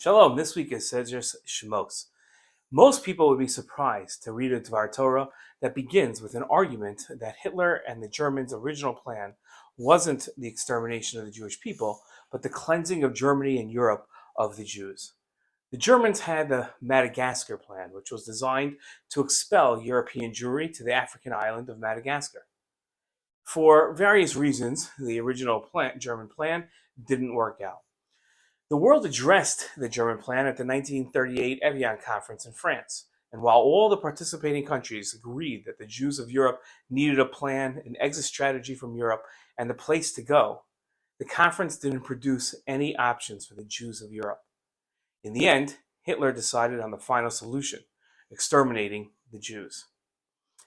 Shalom, this week is Sedra Shemos. Most people would be surprised to read a Dvar Torah that begins with an argument that Hitler and the Germans' original plan wasn't the extermination of the Jewish people, but the cleansing of Germany and Europe of the Jews. The Germans had the Madagascar plan, which was designed to expel European Jewry to the African island of Madagascar. For various reasons, the original German plan didn't work out. The world addressed the German plan at the 1938 Evian Conference in France, and while all the participating countries agreed that the Jews of Europe needed a plan, an exit strategy from Europe, and a place to go, the conference didn't produce any options for the Jews of Europe. In the end, Hitler decided on the final solution, exterminating the Jews.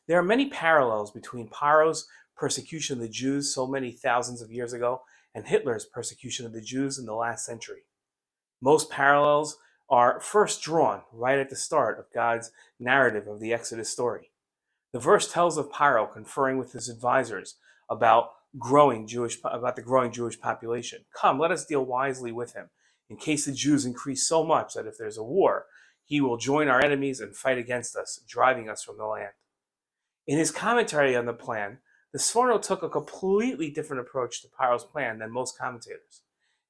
There are many parallels between Paroah's persecution of the Jews so many thousands of years ago and Hitler's persecution of the Jews in the last century. Most parallels are first drawn right at the start of God's narrative of the Exodus story. The verse tells of Paro conferring with his advisors about the growing Jewish population. Come, let us deal wisely with him, in case the Jews increase so much that if there's a war, he will join our enemies and fight against us, driving us from the land. In his commentary on the plan, the Sforno took a completely different approach to Paro's plan than most commentators.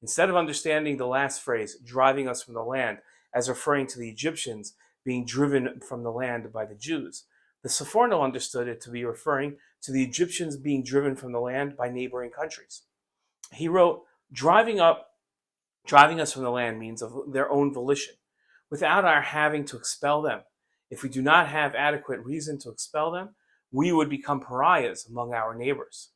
Instead of understanding the last phrase, driving us from the land, as referring to the Egyptians being driven from the land by the Jews, the Sforno understood it to be referring to the Egyptians being driven from the land by neighboring countries. He wrote, driving us from the land means of their own volition, without our having to expel them. If we do not have adequate reason to expel them, we would become pariahs among our neighbors.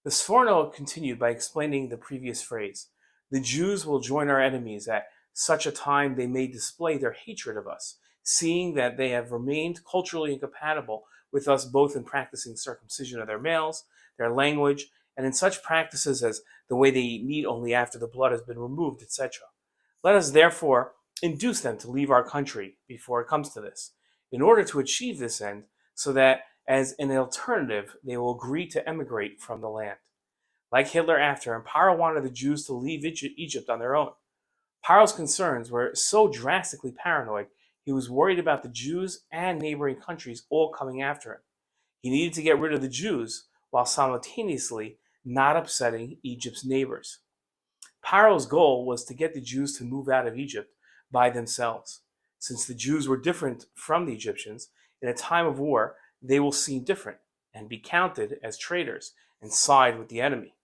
The Sforno continued by explaining the previous phrase. The Jews will join our enemies at such a time they may display their hatred of us, seeing that they have remained culturally incompatible with us both in practicing circumcision of their males, their language, and in such practices as the way they eat meat only after the blood has been removed, etc. Let us therefore induce them to leave our country before it comes to this, in order to achieve this end, so that as an alternative they will agree to emigrate from the land. Like Hitler after him, Paro wanted the Jews to leave Egypt on their own. Paro's concerns were so drastically paranoid, he was worried about the Jews and neighboring countries all coming after him. He needed to get rid of the Jews while simultaneously not upsetting Egypt's neighbors. Paro's goal was to get the Jews to move out of Egypt by themselves. Since the Jews were different from the Egyptians, in a time of war, they will seem different and be counted as traitors and side with the enemy.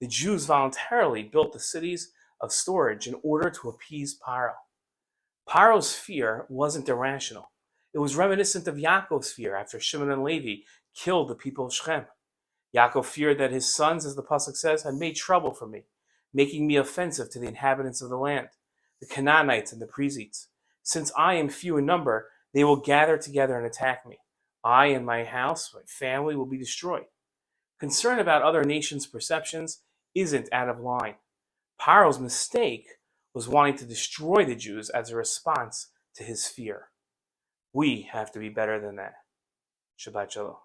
The Jews voluntarily built the cities of storage in order to appease Paro. Paro's fear wasn't irrational. It was reminiscent of Yaakov's fear after Shimon and Levi killed the people of Shechem. Yaakov feared that his sons, as the pasuk says, had made trouble for me, making me offensive to the inhabitants of the land, the Canaanites and the Perizzites. Since I am few in number, they will gather together and attack me. I and my house, my family, will be destroyed. Concern about other nations' perceptions isn't out of line. Paro's mistake was wanting to destroy the Jews as a response to his fear. We have to be better than that. Shabbat Shalom.